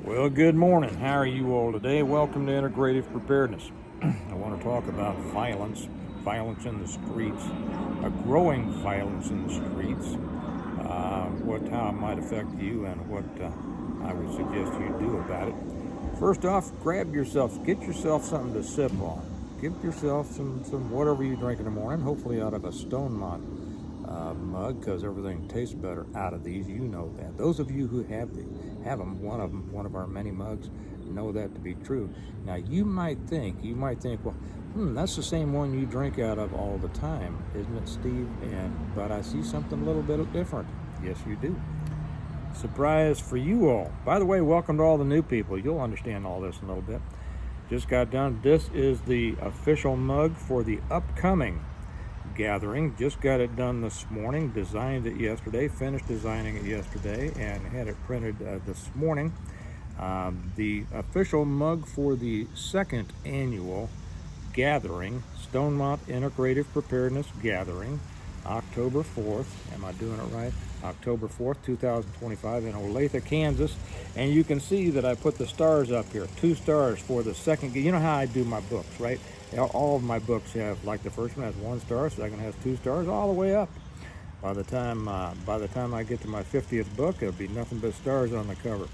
Well, good morning. How are you all today? Welcome to Integrative Preparedness. I want to talk about violence in the streets, a growing violence in the streets, how it might affect you, and what I would suggest you do about it. First off, get yourself something to sip on. Give yourself some whatever you drink in the morning, hopefully out of a Stonemont mug, because everything tastes better out of these. You know that. Those of you who have them, one of our many mugs, know that to be true. Now you might think, well, that's the same one you drink out of all the time, isn't it, Steve? But I see something a little bit different. Yes, you do. Surprise for you all. By the way, welcome to all the new people. You'll understand all this in a little bit. Just got done. This is the official mug for the upcoming gathering. Just got it done this morning. Designed it yesterday. Finished designing it yesterday and had it printed this morning. The official mug for the second annual gathering, Stonemont Integrative Preparedness Gathering, October 4th. Am I doing it right? October 4th, 2025 in Olathe, Kansas. And you can see that I put the stars up here. 2 stars for the second. You know how I do my books, right? All of my books have, like the first one has 1 star, second has 2 stars, all the way up. By the time I get to my 50th book, it'll be nothing but stars on the cover.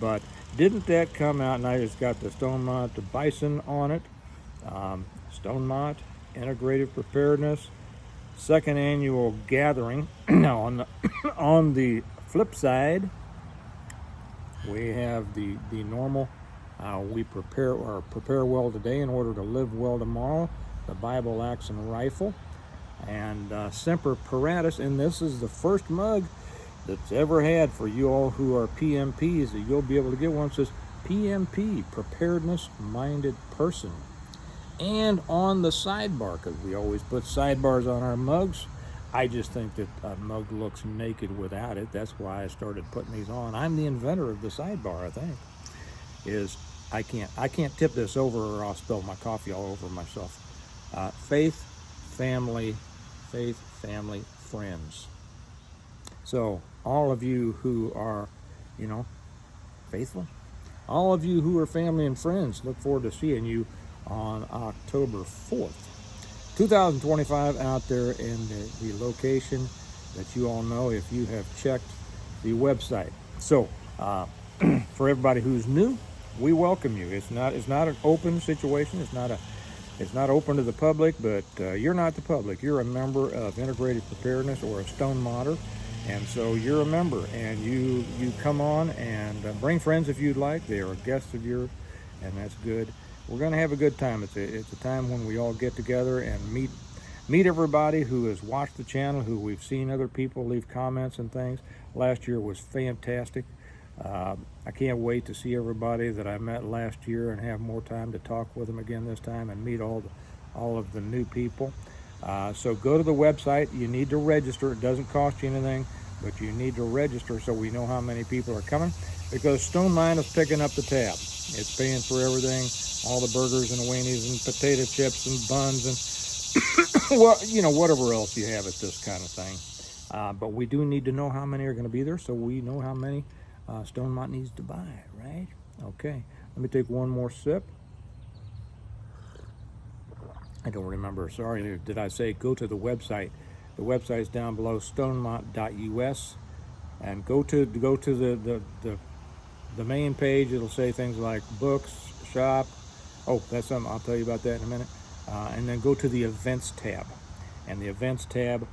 But didn't that come out? And I just got the Stonemont Bison on it. Stonemont Integrative Preparedness second annual gathering. Now on the flip side, we have the normal. We prepare well today in order to live well tomorrow. The Bible, Axe, and Rifle, and Semper Paratus. And this is the first mug that's ever had for you all who are PMPs. That you'll be able to get one. It says PMP, Preparedness Minded Person. And on the sidebar, because we always put sidebars on our mugs, I just think that a mug looks naked without it. That's why I started putting these on. I'm the inventor of the sidebar, I think. I can't tip this over or I'll spill my coffee all over myself. Faith, family, friends. So all of you who are, faithful, all of you who are family and friends, look forward to seeing you on October 4th, 2025 out there in the location that you all know if you have checked the website. So for everybody who's new, we welcome you. It's not an open situation. It's not open to the public, but you're not the public. You're a member of Integrated Preparedness or a Stonemonter, and so you're a member, and you come on and bring friends if you'd like. They are guests of yours, and that's good. We're going to have a good time. It's a time when we all get together and meet everybody who has watched the channel, who we've seen other people leave comments and things. Last year was fantastic. I can't wait to see everybody that I met last year and have more time to talk with them again this time and meet all of the new people. So go to the website. You need to register. It doesn't cost you anything, but you need to register so we know how many people are coming, because Stonemont is picking up the tab. It's paying for everything, all the burgers and weenies and potato chips and buns and well, whatever else you have at this kind of thing. But we do need to know how many are going to be there, so we know how many Stonemont needs to buy, right? Okay, let me take one more sip. I don't remember. Sorry, did I say go to the website? The website's down below, stonemont.us, and go to the main page. It'll say things like books, shop. Oh, that's something. I'll tell you about that in a minute. And then go to the events tab, and the events tab,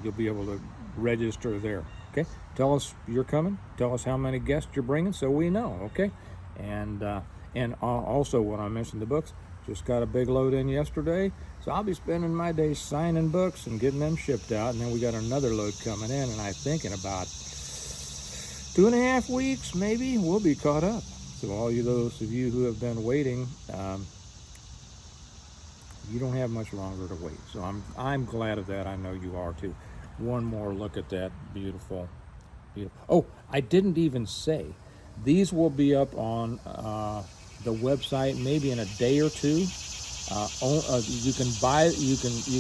you'll be able to register there. Okay, tell us you're coming. Tell us how many guests you're bringing, so we know. Okay, and also when I mentioned the books, just got a big load in yesterday, so I'll be spending my days signing books and getting them shipped out, and then we got another load coming in, and I think in about 2.5 weeks maybe we'll be caught up. So all those of you who have been waiting, you don't have much longer to wait. So I'm glad of that. I know you are too. One more look at that beautiful. Oh, I didn't even say these will be up on the website maybe in a day or two. You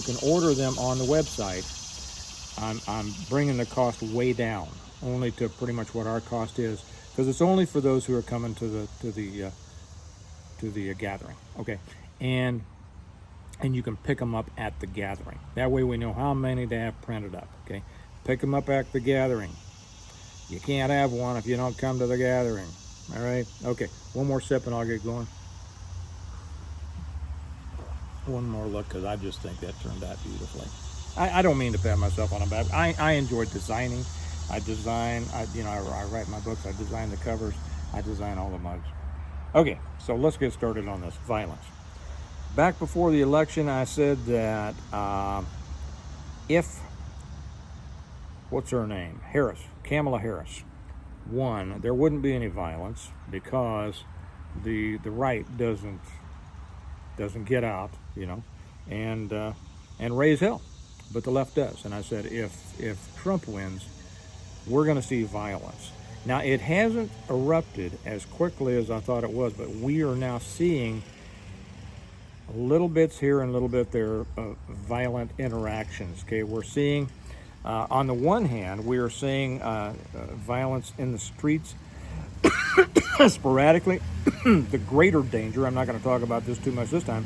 can order them on the website. I'm bringing the cost way down, only to pretty much what our cost is, because it's only for those who are coming to the gathering. Okay, and you can pick them up at the gathering. That way we know how many to have printed up. Okay, pick them up at the gathering. You can't have one if you don't come to the gathering. All right. Okay. One more sip and I'll get going. One more look, because I just think that turned out beautifully. I don't mean to pat myself on the back. I enjoy designing. I write my books. I design the covers. I design all the mugs. Okay, so let's get started on this violence. Back before the election, I said that if, what's her name? Kamala Harris won, there wouldn't be any violence, because the right doesn't get out, and raise hell, but the left does. And I said, if Trump wins, we're going to see violence. Now, it hasn't erupted as quickly as I thought it was, but we are now seeing little bits here and little bit there of violent interactions. Okay, we're seeing, on the one hand, we are seeing violence in the streets sporadically. The greater danger, I'm not going to talk about this too much this time,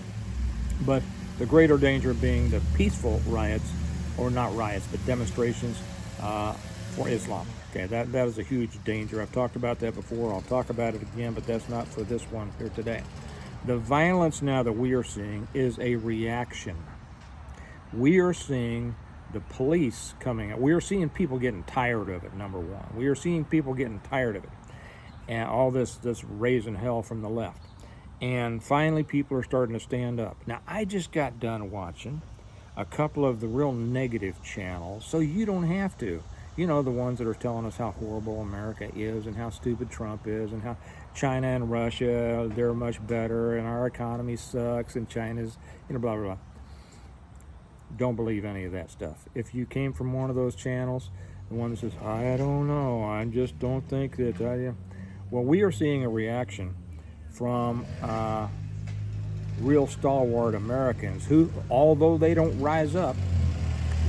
but the greater danger being the peaceful riots, or not riots, but demonstrations for Islam. Okay, that is a huge danger. I've talked about that before. I'll talk about it again, but that's not for this one here today. The violence now that we are seeing is a reaction. We are seeing the police coming out. We are seeing people getting tired of it, number one. We are seeing people getting tired of it. And all this raising hell from the left. And finally, people are starting to stand up. Now, I just got done watching a couple of the real negative channels, so you don't have to. The ones that are telling us how horrible America is, and how stupid Trump is, and how China and Russia, they're much better, and our economy sucks, and China's, blah, blah, blah. Don't believe any of that stuff. If you came from one of those channels, the one that says, I don't know, I just don't think that, well, we are seeing a reaction from real stalwart Americans who, although they don't rise up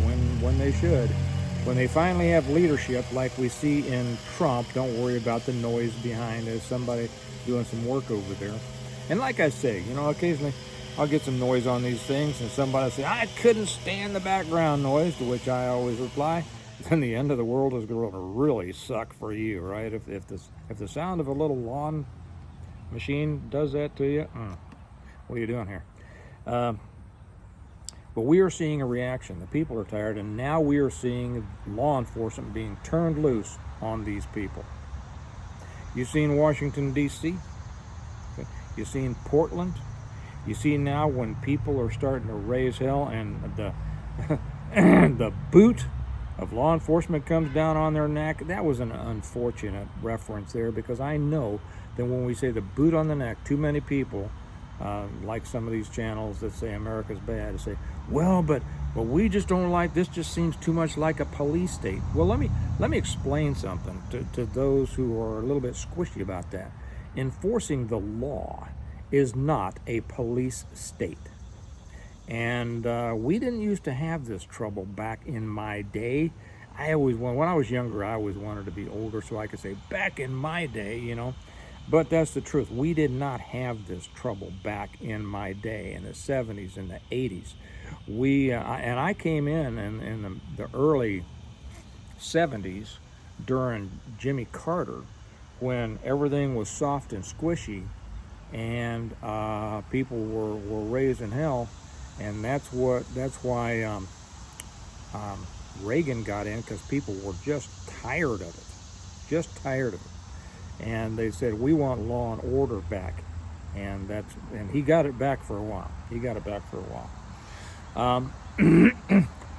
when they should, when they finally have leadership like we see in Trump, don't worry about the noise behind us, somebody doing some work over there. And like I say, occasionally I'll get some noise on these things, and somebody will say, I couldn't stand the background noise, to which I always reply, then the end of the world is going to really suck for you, right? If the sound of a little lawn machine does that to you, what are you doing here? But we are seeing a reaction. The people are tired, and now we are seeing law enforcement being turned loose on these people. You've seen Washington, D.C. You've seen Portland. You see now when people are starting to raise hell, and the boot of law enforcement comes down on their neck. That was an unfortunate reference there, because I know that when we say the boot on the neck, too many people, like some of these channels that say America's bad, say, well, but we just don't like this. Just seems too much like a police state. Well, let me explain something to those who are a little bit squishy about that. Enforcing the law is not a police state. And we didn't used to have this trouble back in my day. When I was younger, I always wanted to be older so I could say, back in my day, But that's the truth. We did not have this trouble back in my day, in the 70s and the 80s. And I came in the early 70s during Jimmy Carter, when everything was soft and squishy, and people were raising hell. And that's why Reagan got in, because people were just tired of it. And they said, we want law and order back. And he got it back for a while.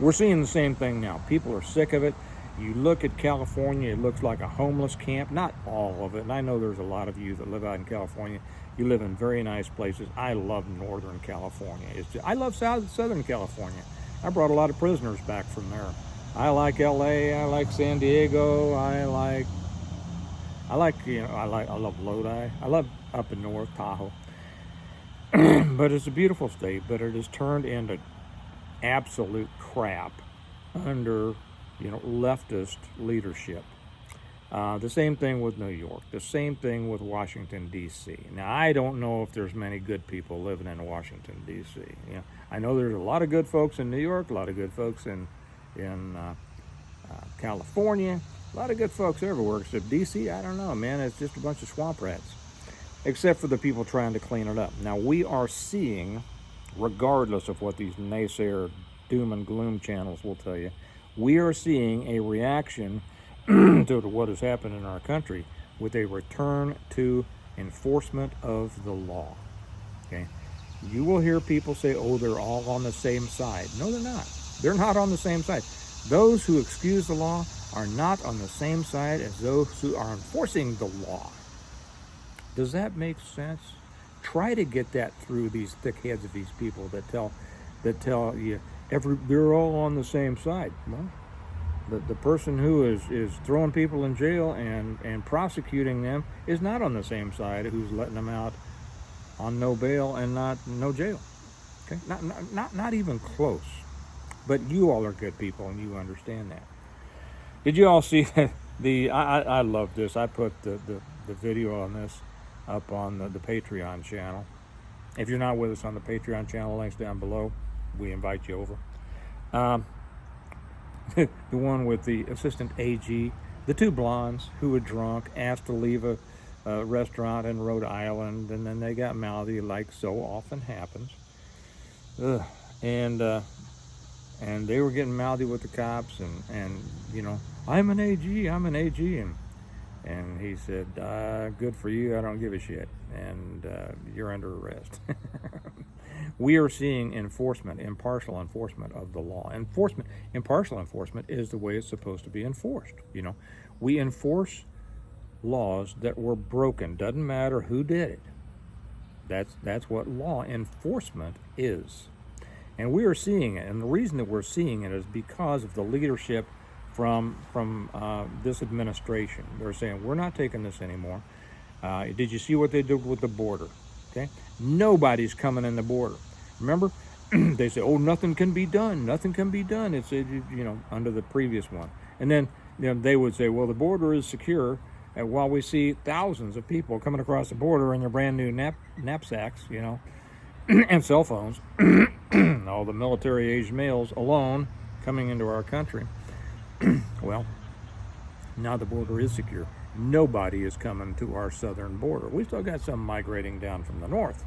We're seeing the same thing now. People are sick of it. You look at California, it looks like a homeless camp. Not all of it. And I know there's a lot of you that live out in California. You live in very nice places. I love Northern California. I love Southern California. I brought a lot of prisoners back from there. I like LA. I like San Diego. I love Lodi. I love up in North Tahoe. But it's a beautiful state, but it has turned into absolute crap under, leftist leadership. The same thing with New York. The same thing with Washington, D.C. Now, I don't know if there's many good people living in Washington, D.C. You know, I know there's a lot of good folks in New York, a lot of good folks in California, a lot of good folks everywhere, except D.C., I don't know, man. It's just a bunch of swamp rats, except for the people trying to clean it up. Now, we are seeing, regardless of what these naysayer doom and gloom channels will tell you, we are seeing a reaction to what has happened in our country with a return to enforcement of the law. Okay, you will hear people say, oh, they're all on the same side. No, they're not. They're not on the same side. Those who excuse the law are not on the same side as those who are enforcing the law. Does that make sense? Try to get that through these thick heads of these people that tell you they're all on the same side. Well, the person who is throwing people in jail and prosecuting them is not on the same side who's letting them out on no bail and no jail. Okay, not even close. But you all are good people and you understand that. Did you all see I love this. I put the video on this up on the Patreon channel. If you're not with us on the Patreon channel, links down below. We invite you over. The one with the assistant AG, the two blondes who were drunk, asked to leave a restaurant in Rhode Island, and then they got mouthy, like so often happens. And they were getting mouthy with the cops, and you know, I'm an AG, and he said, good for you, I don't give a shit, and you're under arrest. We are seeing impartial enforcement of the law. Impartial enforcement is the way it's supposed to be enforced. You know, we enforce laws that were broken. Doesn't matter who did it. That's what law enforcement is. And we are seeing it, and the reason that we're seeing it is because of the leadership from this administration. They're saying, we're not taking this anymore. Did you see what they did with the border? Okay, nobody's coming in the border. Remember, they say, oh, nothing can be done. Nothing can be done. It's, you know, under the previous one. And then they would say, well, the border is secure. And while we see thousands of people coming across the border in their brand new knapsacks, you know, and cell phones, all the military-aged males alone coming into our country. Well, now the border is secure. Nobody is coming to our southern border. We still got some migrating down from the north.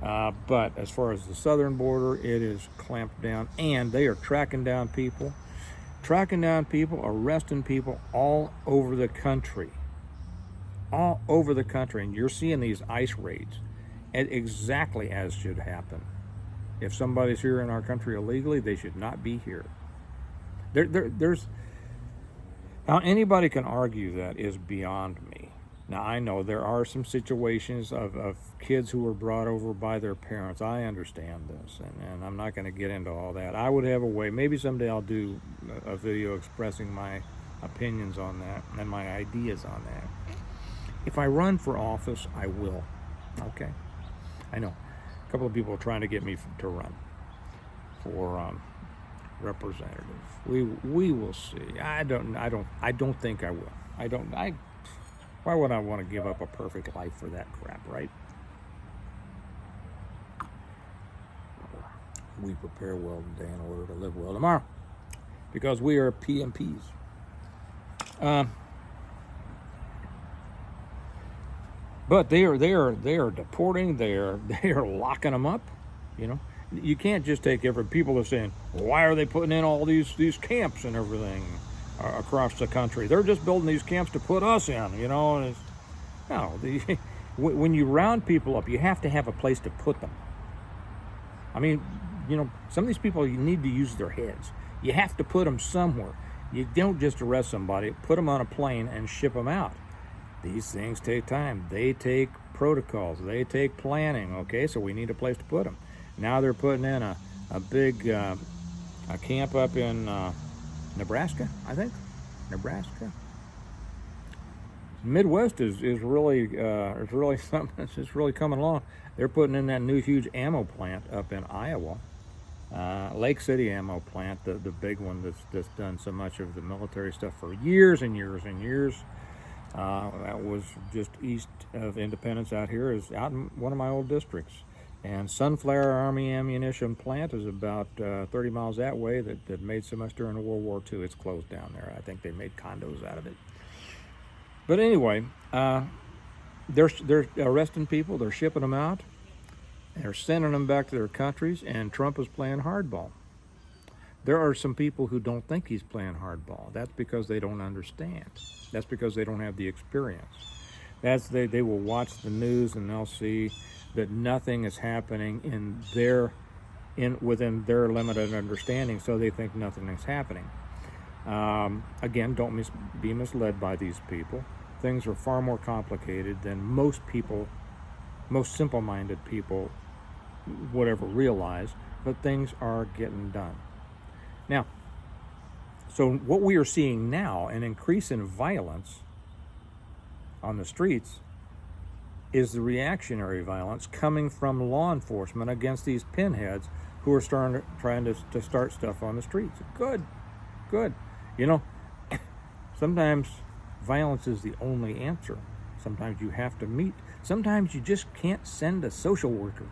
But as far as the southern border, it is clamped down, and they are tracking down people, arresting people all over the country. All over the country. And you're seeing these ICE raids, exactly as should happen. If somebody's here in our country illegally, they should not be here. There's How anybody can argue that is beyond me. Now, I know there are some situations of kids who were brought over by their parents. I understand this, and I'm not going to get into all that. I would have a way, maybe someday I'll do a video expressing my opinions on that and my ideas on that. If I run for office, I will. Okay? I know. A couple of people are trying to get me to run for representative. We will see. I don't think I will. Why would I want to give up a perfect life for that crap, right? We prepare well today in order to live well tomorrow, because we are PMPs. But they are deporting. They are locking them up. You know, you can't just take people are saying, well, why are they putting in all these camps and everything across the country? They're just building these camps to put us in. You know, and when you round people up, you have to have a place to put them. I mean, you know, some of these people, you need to use their heads. You have to put them somewhere. You don't just arrest somebody, put them on a plane, and ship them out. These things take time. They take protocols. They take planning, okay? So we need a place to put them. Now they're putting in a big a camp up in Nebraska, I think. Nebraska. Midwest is really something that's just really coming along. They're putting in that new huge ammo plant up in Iowa. Lake City Ammo Plant, the big one that's done so much of the military stuff for years and years and years. That was just east of Independence out here, is out in one of my old districts. And Sunflower Army Ammunition Plant is about 30 miles that way that made so much during World War II. It's closed down there. I think they made condos out of it. But anyway, they're arresting people. They're shipping them out. They're sending them back to their countries, and Trump is playing hardball. There are some people who don't think he's playing hardball. That's because they don't understand. That's because they don't have the experience. They will watch the news and they'll see that nothing is happening within their limited understanding, so they think nothing is happening. Again, don't be misled by these people. Things are far more complicated than most simple-minded people would ever realize, but things are getting done. Now, so what we are seeing now, an increase in violence on the streets, is the reactionary violence coming from law enforcement against these pinheads who are trying to start stuff on the streets. Good. You know, sometimes violence is the only answer. Sometimes you have to meet. Sometimes you just can't send a social worker,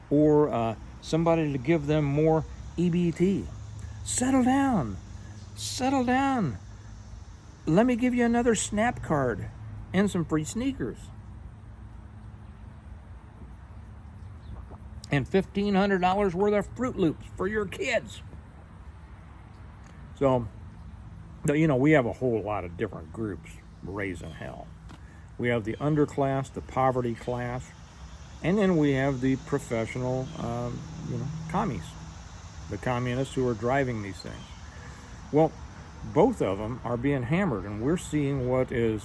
or somebody to give them more EBT. Settle down. Let me give you another SNAP card and some free sneakers. And $1,500 worth of Fruit Loops for your kids. So, we have a whole lot of different groups raising hell. We have the underclass, the poverty class, and then we have the professional, commies, the communists who are driving these things. Well, both of them are being hammered, and we're seeing what the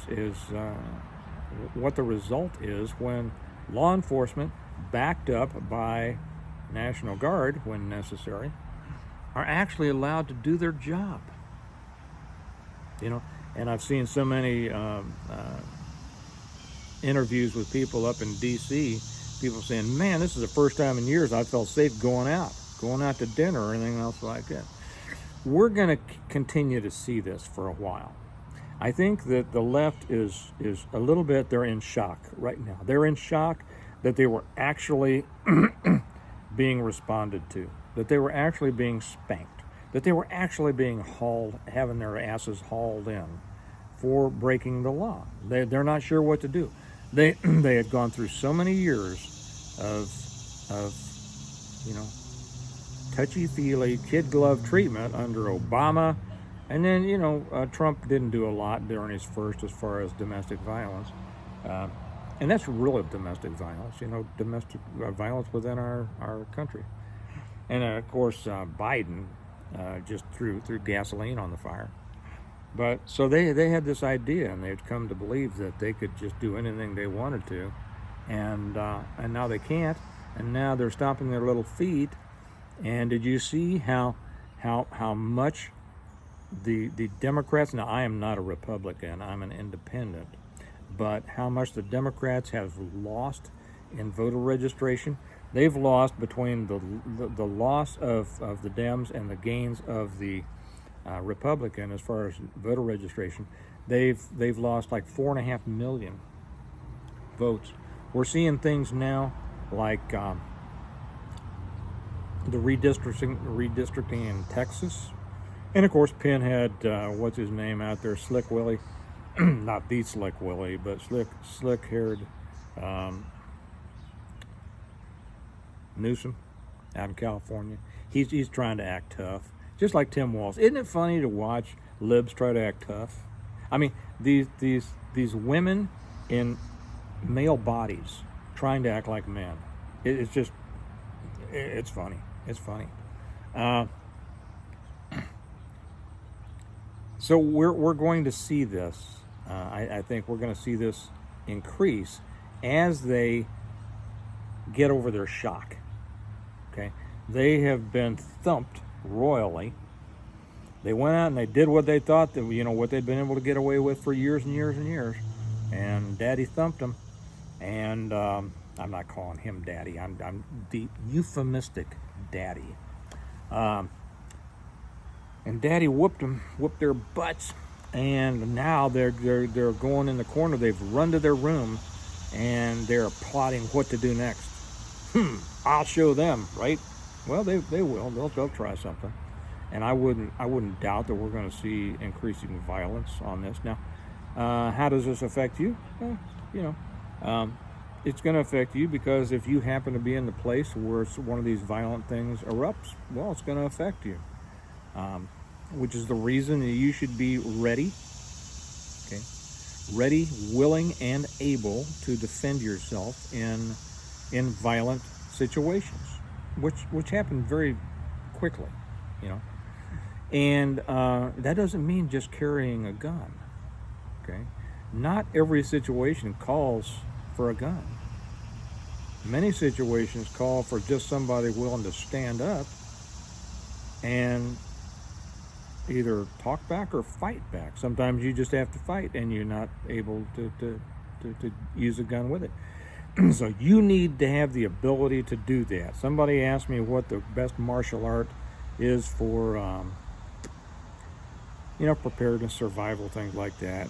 result is when law enforcement, backed up by National Guard when necessary, are actually allowed to do their job. And I've seen so many interviews with people up in D.C., people saying, man, this is the first time in years I felt safe going out to dinner or anything else like that. We're going to continue to see this for a while. I think that the left is a little bit, they're in shock right now. They're in shock that they were actually being responded to, that they were actually being spanked, that they were actually being having their asses hauled in for breaking the law. They're not sure what to do. They had gone through so many years of touchy-feely kid glove treatment under Obama, and then Trump didn't do a lot during his first as far as domestic violence, and that's really domestic violence, domestic violence within our country. And of course Biden just threw gasoline on the fire. But so they had this idea, and they'd come to believe that they could just do anything they wanted to, and now they can't, and now they're stomping their little feet. And did you see how much the Democrats, now I am not a Republican, I'm an independent, but how much the Democrats have lost in voter registration? They've lost between the loss of the Dems and the gains of the Republican as far as voter registration. They've lost like 4.5 million votes. We're seeing things now like the redistricting in Texas, and of course Pinhead, what's his name out there, Slick Willie, not the Slick Willie, but slick-haired Newsom out in California. He's trying to act tough, just like Tim Walz. Isn't it funny to watch libs try to act tough? I mean, these women in male bodies trying to act like men. It's funny. It's funny. So we're going to see this. I think we're going to see this increase as they get over their shock. Okay, they have been thumped royally. They went out and they did what they thought that what they'd been able to get away with for years and years and years, and Daddy thumped them. And I'm not calling him Daddy. I'm the euphemistic Daddy. Um, and Daddy whooped their butts, and now they're going in the corner. They've run to their room, and they're plotting what to do next. I'll show them, right? Well, they will. They'll try something, and I wouldn't doubt that we're going to see increasing violence on this. Now, how does this affect you? Well, it's going to affect you because if you happen to be in the place where one of these violent things erupts, well, it's going to affect you. Which is the reason that you should be ready, okay? Ready, willing, and able to defend yourself in violent situations, which happen very quickly, And that doesn't mean just carrying a gun, okay? Not every situation calls for a gun. Many situations call for just somebody willing to stand up and either talk back or fight back. Sometimes you just have to fight and you're not able to use a gun with it. So you need to have the ability to do that. Somebody asked me what the best martial art is for preparedness, survival, things like that.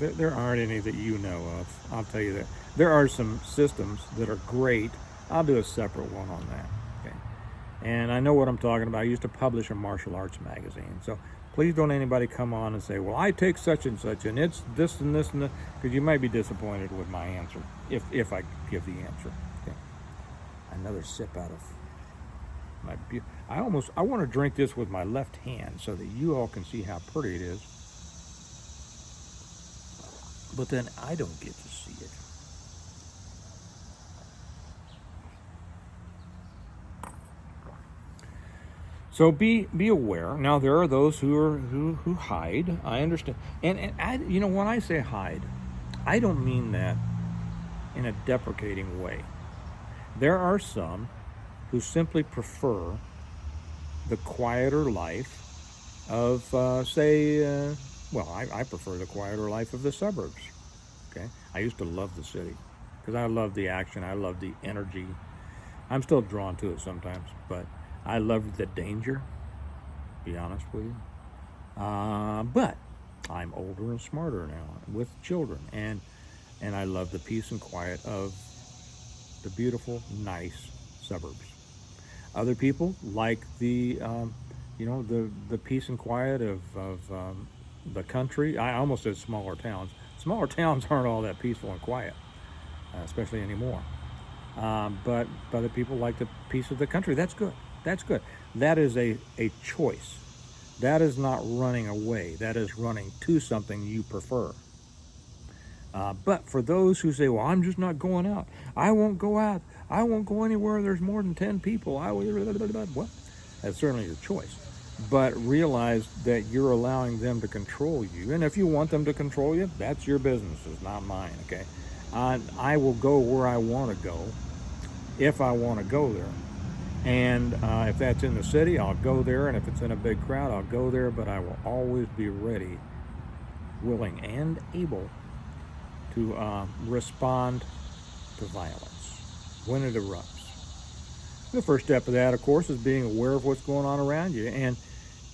There aren't any that you know of. I'll tell you that. There are some systems that are great. I'll do a separate one on that. Okay. And I know what I'm talking about. I used to publish a martial arts magazine. So please don't anybody come on and say, well, I take such and such, and it's this and this and that, because you might be disappointed with my answer, if I give the answer. Okay. Another sip out of my I want to drink this with my left hand so that you all can see how pretty it is. But then I don't get to see it. So be aware. Now there are those who hide. I understand, and I, when I say hide, I don't mean that in a deprecating way. There are some who simply prefer the quieter life of, I prefer the quieter life of the suburbs. Okay, I used to love the city because I love the action. I love the energy. I'm still drawn to it sometimes, but I love the danger, to be honest with you. But I'm older and smarter now with children, and I love the peace and quiet of the beautiful, nice suburbs. Other people like the peace and quiet of the country. I almost said smaller towns. Smaller towns aren't all that peaceful and quiet, especially anymore. But other people like the peace of the country. That's good. That's good. That is a choice. That is not running away. That is running to something you prefer. But for those who say, well, I'm just not going out. I won't go out. I won't go anywhere there's more than 10 people. Well, that's certainly your choice. But realize that you're allowing them to control you. And if you want them to control you, that's your business. It's not mine, okay? I will go where I want to go if I want to go there. And if that's in the city, I'll go there. And if it's in a big crowd, I'll go there. But I will always be ready, willing, and able to respond to violence when it erupts. The first step of that, of course, is being aware of what's going on around you, and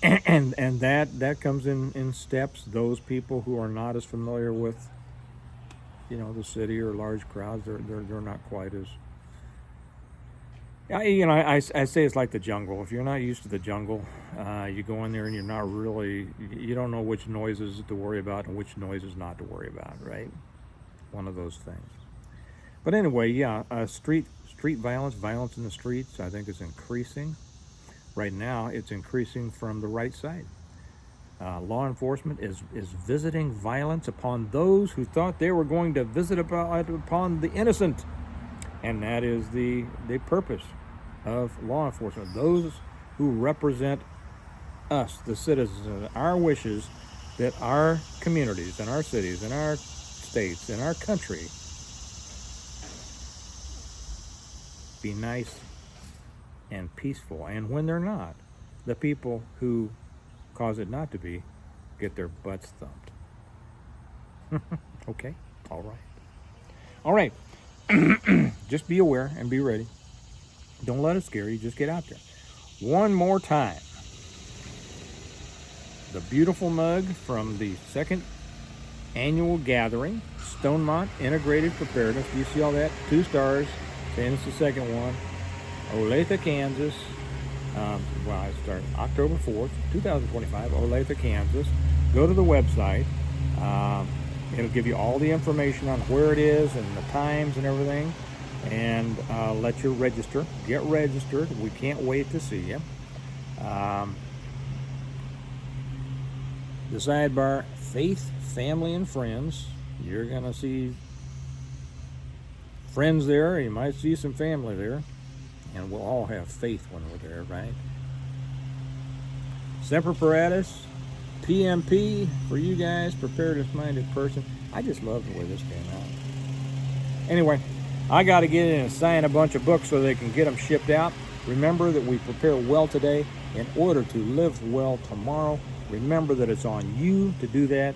that comes in steps. Those people who are not as familiar with, the city or large crowds, they're not quite as. I say it's like the jungle. If you're not used to the jungle, you go in there and you don't know which noises to worry about and which noises not to worry about, right? One of those things. But anyway, street violence in the streets, I think, is increasing. Right now, it's increasing from the right side. Law enforcement is visiting violence upon those who thought they were going to visit upon the innocent. And that is the purpose of law enforcement. Those who represent us, the citizens, our wishes that our communities and our cities and our states and our country be nice and peaceful. And when they're not, the people who cause it not to be get their butts thumped. Okay? All right. Just be aware and be ready. Don't let it scare you. Just get out there. One more time. The beautiful mug from the second annual gathering, Stonemont Integrated Preparedness. Do you see all that? 2 stars, saying it's the second one. Olathe, Kansas. I start October 4th, 2025, Olathe, Kansas. Go to the website. It'll give you all the information on where it is and the times and everything. And let you register. Get registered. We can't wait to see you. The sidebar, faith, family, and friends. You're going to see friends there. You might see some family there. And we'll all have faith when we're there, right? Semper Paratus, PMP, for you guys, preparedness-minded person. I just love the way this came out. Anyway, I got to get in and sign a bunch of books so they can get them shipped out. Remember that we prepare well today in order to live well tomorrow. Remember that it's on you to do that.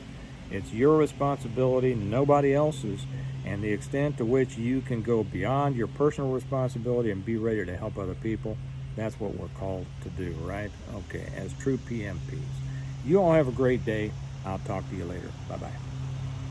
It's your responsibility, nobody else's. And the extent to which you can go beyond your personal responsibility and be ready to help other people, that's what we're called to do, right? Okay, as true PMPs. You all have a great day. I'll talk to you later. Bye-bye.